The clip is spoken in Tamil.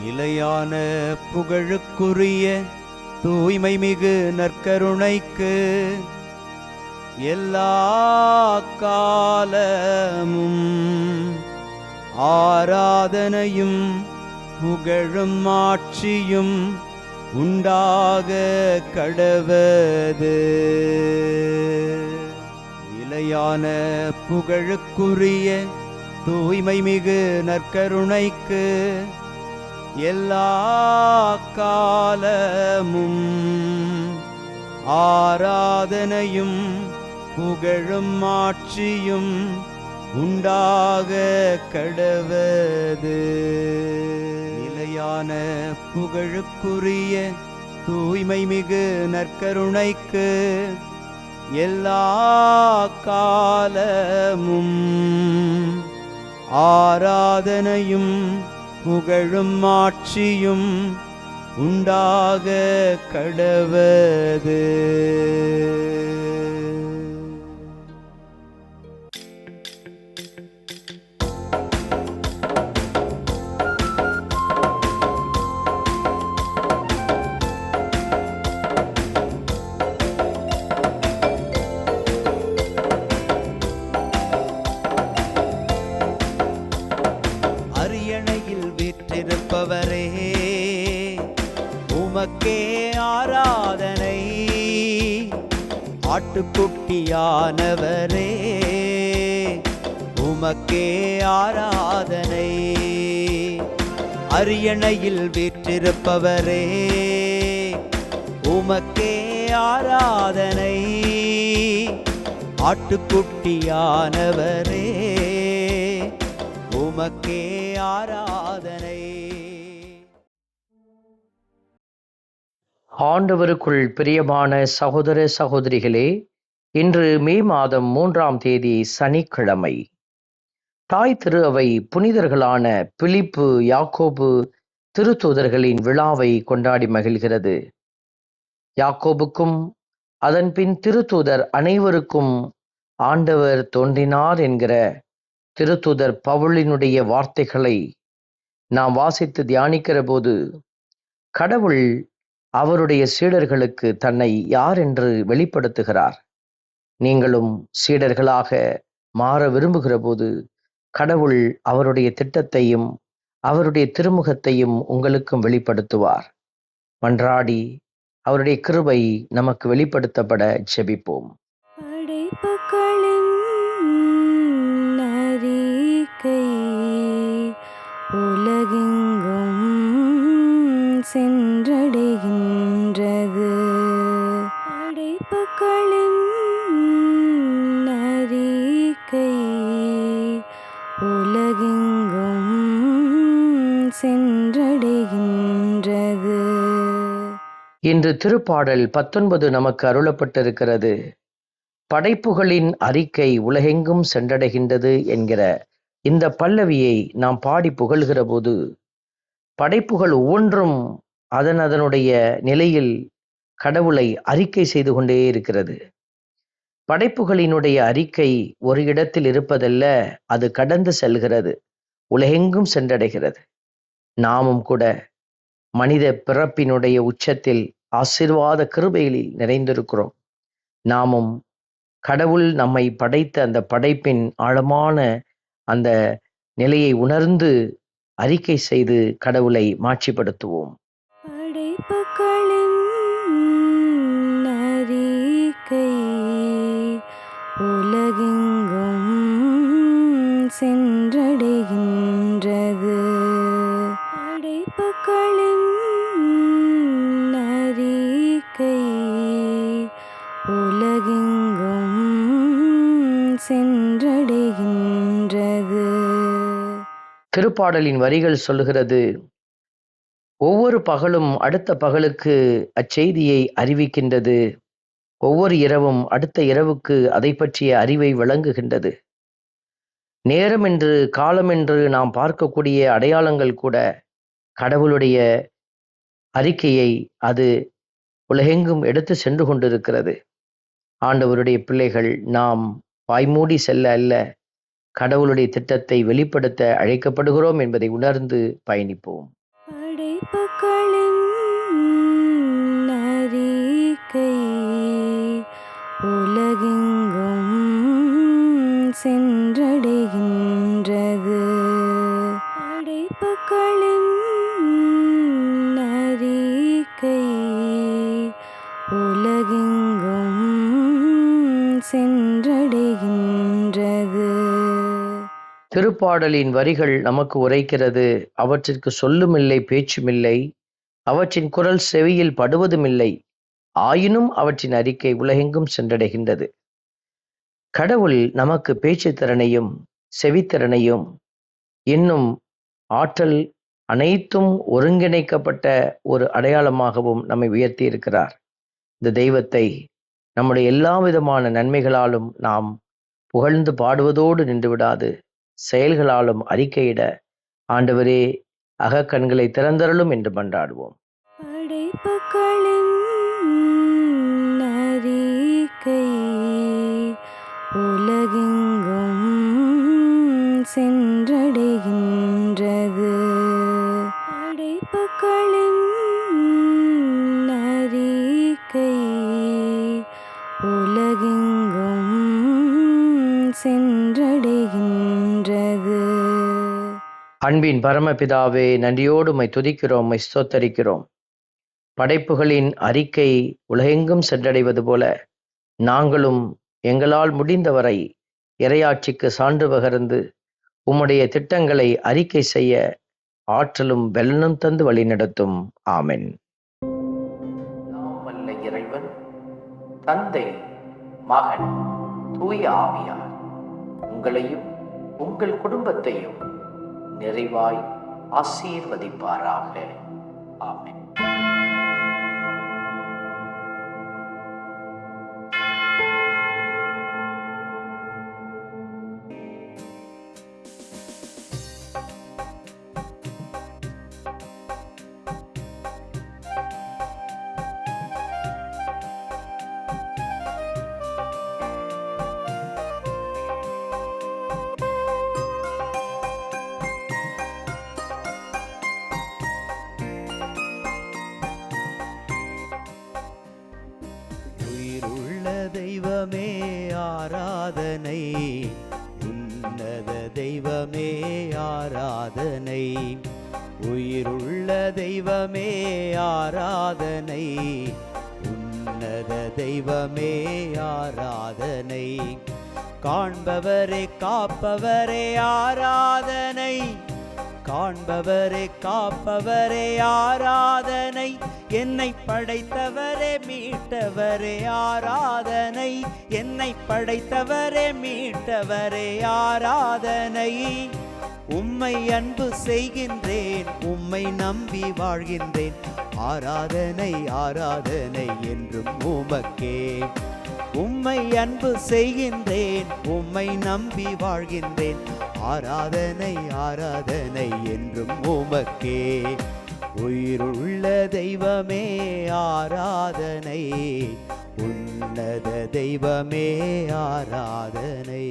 நிலையான புகழுக்குரிய தூய்மை மிகு நற்கருணைக்கு எல்லா காலமும் ஆராதனையும் புகழும் ஆட்சியும் உண்டாக கடவது. நிலையான புகழுக்குரிய தூய்மை மிகு நற்கருணைக்கு எல்லா காலமும் ஆராதனையும் புகழும் ஆட்சியும் உண்டாக கடவது. நிலையான புகழுக்குரிய தூய்மை மிகு நற்கருணைக்கு எல்லா காலமும் ஆராதனையும் புகழும் ஆட்சியும் உண்டாக கடவது. அரியணையில் வீற்றிருப்பவரே, உமக்கே ஆராதனை. ஆட்டுக்குட்டியானவரே, உமக்கே ஆராதனை. அரியணையில் வீற்றிருப்பவரே, உமக்கே ஆராதனை. ஆட்டுக்குட்டியானவரே, உமக்கே ஆராதனை. ஆண்டவருக்குள் பிரியமான சகோதர சகோதரிகளே, இன்று மே மாதம் 3ஆம் தேதி சனிக்கிழமை. தாய் திரு அவை புனிதர்களான பிலிப்பு, யாக்கோபு திருத்தூதர்களின் விழாவை கொண்டாடி மகிழ்கிறது. யாக்கோபுக்கும் அதன் பின் திருத்தூதர் அனைவருக்கும் ஆண்டவர் தோன்றினார் என்கிற திருத்தூதர் பவுலினுடைய வார்த்தைகளை நாம் வாசித்து தியானிக்கிற போது, கடவுள் அவருடைய சீடர்களுக்கு தன்னை யார் என்று வெளிப்படுத்துகிறார். நீங்களும் சீடர்களாக மாற விரும்புகிற போது கடவுள் அவருடைய திட்டத்தையும் அவருடைய திருமுகத்தையும் உங்களுக்கும் வெளிப்படுத்துவார். மன்றாடி அவருடைய கிருபை நமக்கு வெளிப்படுத்தப்பட ஜெபிப்போம். படைப்புகளின் அறிக்கை உலகெங்கும் சென்றடைகின்றது. படைப்புகளின் அறிக்கை உலகெங்கும் சென்றடைகின்றது. இன்று திருப்பாடல் 19 நமக்கு அருளப்பட்டிருக்கிறது. படைப்புகளின் அறிக்கை உலகெங்கும் சென்றடைகின்றது என்கிற இந்த பல்லவியை நாம் பாடி புகழ்கிற போது, படைப்புகள் ஒவ்வொன்றும் அதனுடைய நிலையில் கடவுளை அறிக்கை செய்து கொண்டே இருக்கிறது. படைப்புகளினுடைய அறிக்கை ஒரு இடத்தில் இருப்பதல்ல, அது கடந்து செல்கிறது, உலகெங்கும் சென்றடைகிறது. நாமும் கூட மனித பிறப்பினுடைய உச்சத்தில் ஆசீர்வாத கிருபைகளில் நிறைந்திருக்கிறோம். நாமும் கடவுள் நம்மை படைத்த அந்த படைப்பின் ஆழமான அந்த நிலையை உணர்ந்து அறிக்கை செய்து கடவுளை மாட்சிப்படுத்துவோம். படைப்புகளின் அறிக்கை உலகெங்கும் சென்றடைகின்றது. படைப்புகளின் அறிக்கை உலகெங்கும் சென்றடைகின்றது. திருப்பாடலின் வரிகள் சொல்லுகிறது, ஒவ்வொரு பகலும் அடுத்த பகலுக்கு அச்செய்தியை அறிவிக்கின்றது. ஒவ்வொரு இரவும் அடுத்த இரவுக்கு அதை பற்றிய அறிவை வழங்குகின்றது. நேரம் என்று காலம் என்று நாம் பார்க்கக்கூடிய அடையாளங்கள் கூட கடவுளுடைய அறிக்கையை அது உலகெங்கும் எடுத்து சென்று கொண்டிருக்கிறது. ஆண்டவருடைய பிள்ளைகள் நாம் வாய்மூடி செல்ல அல்ல, கடவுளுடைய திட்டத்தை வெளிப்படுத்த அழைக்கப்படுகிறோம் என்பதை உணர்ந்து பயணிப்போம். உலகெங்கும் சென்றடைகின்றது. படைப்புகளின் அறிக்கை உலகெங்கும் சென்றடைகின்றது. திருப்பாடலின் வரிகள் நமக்கு உரைக்கிறது, அவற்றிற்கு சொல்லுமில்லை, பேச்சுமில்லை, அவற்றின் குரல் செவியில் படுவதுமில்லை, ஆயினும் அவற்றின் அறிக்கை உலகெங்கும் சென்றடைகின்றது. கடவுள் நமக்கு பேச்சு திறனையும் செவித்திறனையும் இன்னும் ஆற்றல் அனைத்தும் ஒருங்கிணைக்கப்பட்ட ஒரு அடையாளமாகவும் நம்மை உயர்த்தி இருக்கிறார். இந்த தெய்வத்தை நம்முடைய எல்லா விதமான நன்மைகளாலும் நாம் புகழ்ந்து பாடுவதோடு நின்று விடாது, செயல்களாலும் அறிக்கையிட ஆண்டவரே அகக்கண்களை திறந்தருளும் என்று மன்றாடுவோம். படைப்புகளின் அறிக்கை உலகெங்கும் சென்றடைகின்றது. படைப்புகளின் அறிக்கை உலகெங்கும் சென்றடைகின்றது. அன்பின் பரமபிதாவே, நன்றியோடு உம்மை துதிக்கிறோம், உம்மை ஸ்தோத்தரிக்கிறோம். படைப்புகளின் அறிக்கை உலகெங்கும் சென்றடைவது போல நாங்களும் எங்களால் முடிந்தவரை இறையாட்சிக்கு சான்று பகர்ந்து உம்முடைய திட்டங்களை அறிக்கை செய்ய ஆற்றலும் வெள்ளனும் தந்து வழிநடத்தும். ஆமென். வல்ல இறைவன் தந்தை, மகன், தூய ஆவியார் உங்களையும் உங்கள் குடும்பத்தையும் நிறைவாய் ஆசீர்வதிப்பாராக. ஆமென். தெய்வமே ஆராதனை, உன்னத தெய்வமே ஆராதனை, உயிருள்ள தெய்வமே ஆராதனை, உன்னத தெய்வமே ஆராதனை, காண்பவரே காப்பவரே ஆராதனை, காண்பவரே காப்பவரே ஆராதனை, என்னை படைத்தவரே மீட்டவரே ஆராதனை, என்னை படைத்தவரே மீட்டவரே ஆராதனை, உம்மை அன்பு செய்கின்றேன், உம்மை நம்பி வாழ்கின்றேன், ஆராதனை ஆராதனை என்றும் உமக்கே. உம்மை அன்பு செய்கின்றேன், உம்மை நம்பி வாழ்கின்றேன், ஆராதனை ஆராதனை என்றும் உமக்கே. உயிருள்ள தெய்வமே ஆராதனை, உன்னத தெய்வமே ஆராதனை.